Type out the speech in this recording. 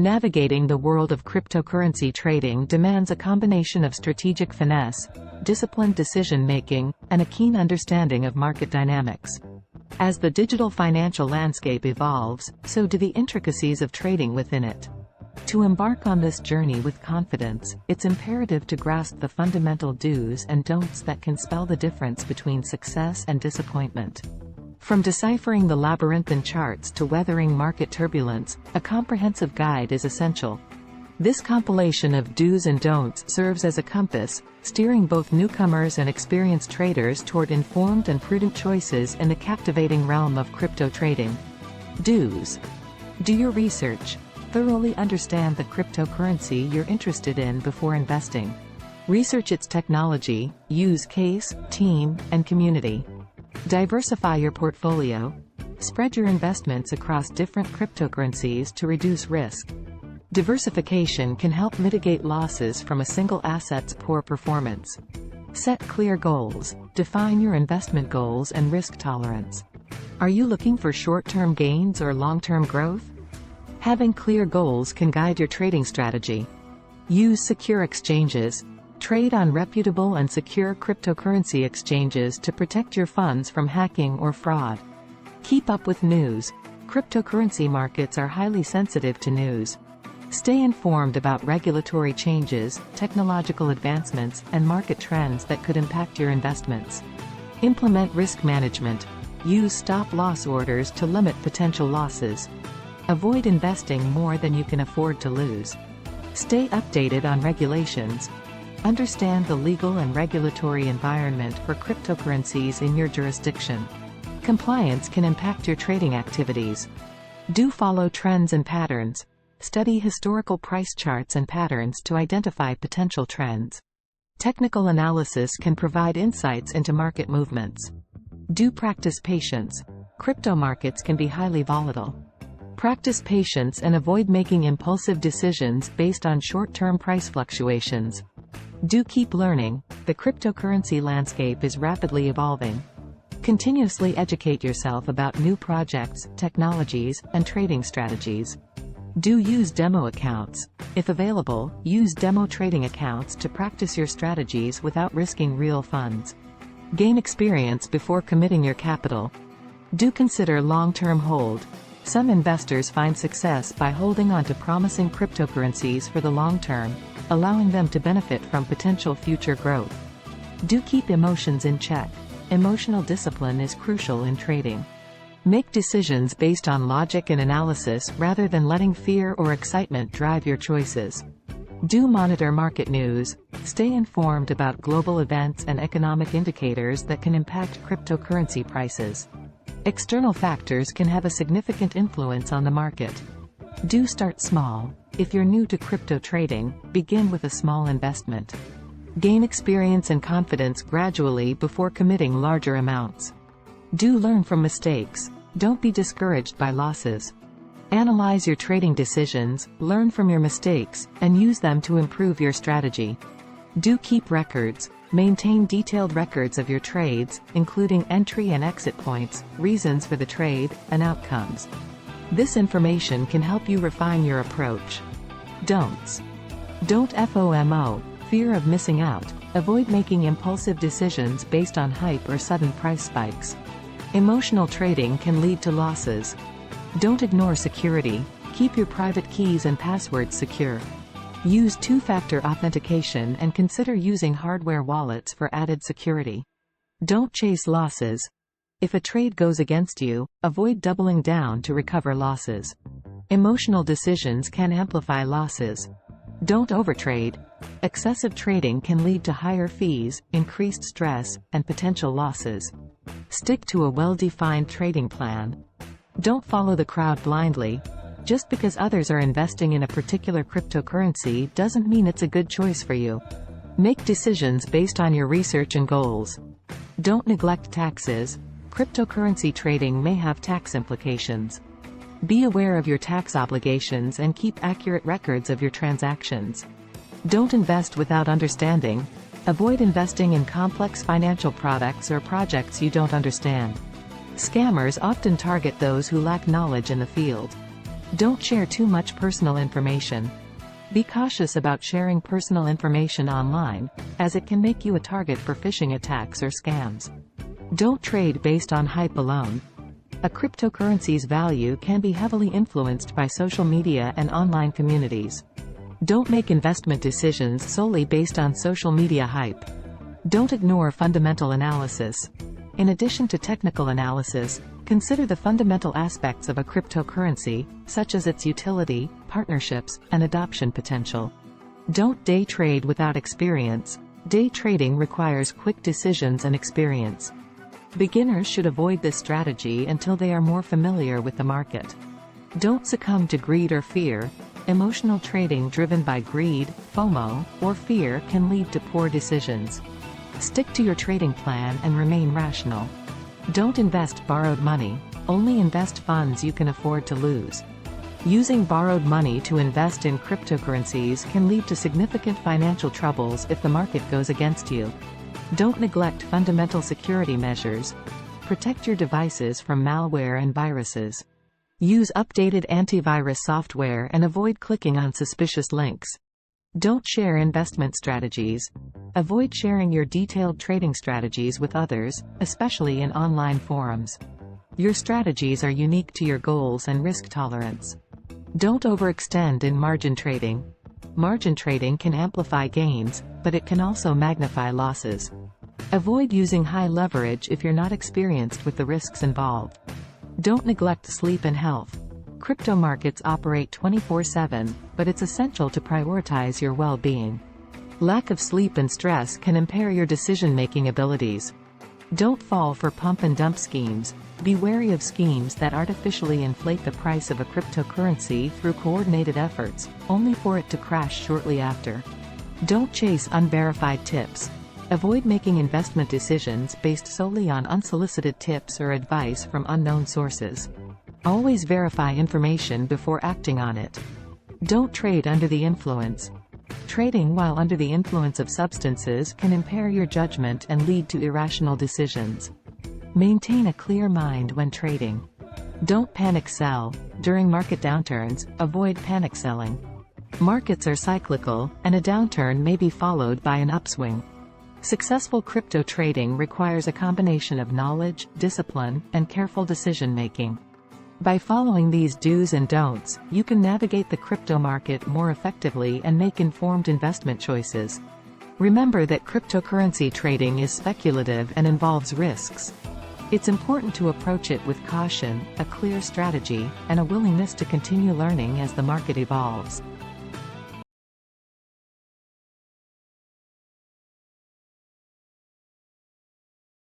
Navigating the world of cryptocurrency trading demands a combination of strategic finesse, disciplined decision-making, and a keen understanding of market dynamics. As the digital financial landscape evolves, so do the intricacies of trading within it. To embark on this journey with confidence, it's imperative to grasp the fundamental do's and don'ts that can spell the difference between success and disappointment. From deciphering the labyrinthine charts to weathering market turbulence, a comprehensive guide is essential. This compilation of do's and don'ts serves as a compass, steering both newcomers and experienced traders toward informed and prudent choices in the captivating realm of crypto trading. Do's. Do your research. Thoroughly understand the cryptocurrency you're interested in before investing. Research its technology, use case, team, and community. Diversify your portfolio. Spread your investments across different cryptocurrencies to reduce risk. Diversification can help mitigate losses from a single asset's poor performance. Set clear goals. Define your investment goals and risk tolerance. Are you looking for short-term gains or long-term growth? Having clear goals can guide your trading strategy. Use secure exchanges. Trade on reputable and secure cryptocurrency exchanges to protect your funds from hacking or fraud. Keep up with news. Cryptocurrency markets are highly sensitive to news. Stay informed about regulatory changes, technological advancements, and market trends that could impact your investments. Implement risk management. Use stop-loss orders to limit potential losses. Avoid investing more than you can afford to lose. Stay updated on regulations. Understand the legal and regulatory environment for cryptocurrencies in your jurisdiction. Compliance can impact your trading activities. Do follow trends and patterns. Study historical price charts and patterns to identify potential trends. Technical analysis can provide insights into market movements. Do practice patience. Crypto markets can be highly volatile. Practice patience and avoid making impulsive decisions based on short-term price fluctuations. Do keep learning. The cryptocurrency landscape is rapidly evolving. Continuously educate yourself about new projects, technologies, and trading strategies. Do use demo accounts. If available, use demo trading accounts to practice your strategies without risking real funds. Gain experience before committing your capital. Do consider long-term hold. Some investors find success by holding on to promising cryptocurrencies for the long term, allowing them to benefit from potential future growth. Do keep emotions in check. Emotional discipline is crucial in trading. Make decisions based on logic and analysis rather than letting fear or excitement drive your choices. Do monitor market news. Stay informed about global events and economic indicators that can impact cryptocurrency prices. External factors can have a significant influence on the market. Do start small. If you're new to crypto trading, begin with a small investment. Gain experience and confidence gradually before committing larger amounts. Do learn from mistakes. Don't be discouraged by losses. Analyze your trading decisions, learn from your mistakes, and use them to improve your strategy. Do keep records. Maintain detailed records of your trades, including entry and exit points, reasons for the trade, and outcomes. This information can help you refine your approach. Don'ts. Don't FOMO, fear of missing out. Avoid making impulsive decisions based on hype or sudden price spikes. Emotional trading can lead to losses. Don't ignore security. Keep your private keys and passwords secure. Use two-factor authentication and consider using hardware wallets for added security. Don't chase losses. If a trade goes against you, avoid doubling down to recover losses. Emotional decisions can amplify losses. Don't overtrade. Excessive trading can lead to higher fees, increased stress, and potential losses. Stick to a well-defined trading plan. Don't follow the crowd blindly. Just because others are investing in a particular cryptocurrency doesn't mean it's a good choice for you. Make decisions based on your research and goals. Don't neglect taxes. Cryptocurrency trading may have tax implications. Be aware of your tax obligations and keep accurate records of your transactions. Don't invest without understanding. Avoid investing in complex financial products or projects you don't understand. Scammers often target those who lack knowledge in the field. Don't share too much personal information. Be cautious about sharing personal information online, as it can make you a target for phishing attacks or scams. Don't trade based on hype alone. A cryptocurrency's value can be heavily influenced by social media and online communities. Don't make investment decisions solely based on social media hype. Don't ignore fundamental analysis. In addition to technical analysis, consider the fundamental aspects of a cryptocurrency, such as its utility, partnerships, and adoption potential. Don't day trade without experience. Day trading requires quick decisions and experience. Beginners should avoid this strategy until they are more familiar with the market. Don't succumb to greed or fear. Emotional trading driven by greed, FOMO, or fear can lead to poor decisions. Stick to your trading plan and remain rational. Don't invest borrowed money. Only invest funds you can afford to lose. Using borrowed money to invest in cryptocurrencies can lead to significant financial troubles if the market goes against you. Don't neglect fundamental security measures. Protect your devices from malware and viruses. Use updated antivirus software and avoid clicking on suspicious links. Don't share investment strategies. Avoid sharing your detailed trading strategies with others, especially in online forums. Your strategies are unique to your goals and risk tolerance. Don't overextend in margin trading. Margin trading can amplify gains, but it can also magnify losses. Avoid using high leverage if you're not experienced with the risks involved. Don't neglect sleep and health. Crypto markets operate 24/7, but it's essential to prioritize your well-being. Lack of sleep and stress can impair your decision-making abilities. Don't fall for pump and dump schemes. Be wary of schemes that artificially inflate the price of a cryptocurrency through coordinated efforts, only for it to crash shortly after. Don't chase unverified tips. Avoid making investment decisions based solely on unsolicited tips or advice from unknown sources. Always verify information before acting on it. Don't trade under the influence. Trading while under the influence of substances can impair your judgment and lead to irrational decisions. Maintain a clear mind when trading. Don't panic sell. During market downturns, avoid panic selling. Markets are cyclical, and a downturn may be followed by an upswing. Successful crypto trading requires a combination of knowledge, discipline, and careful decision-making. By following these do's and don'ts, you can navigate the crypto market more effectively and make informed investment choices. Remember that cryptocurrency trading is speculative and involves risks. It's important to approach it with caution, a clear strategy, and a willingness to continue learning as the market evolves.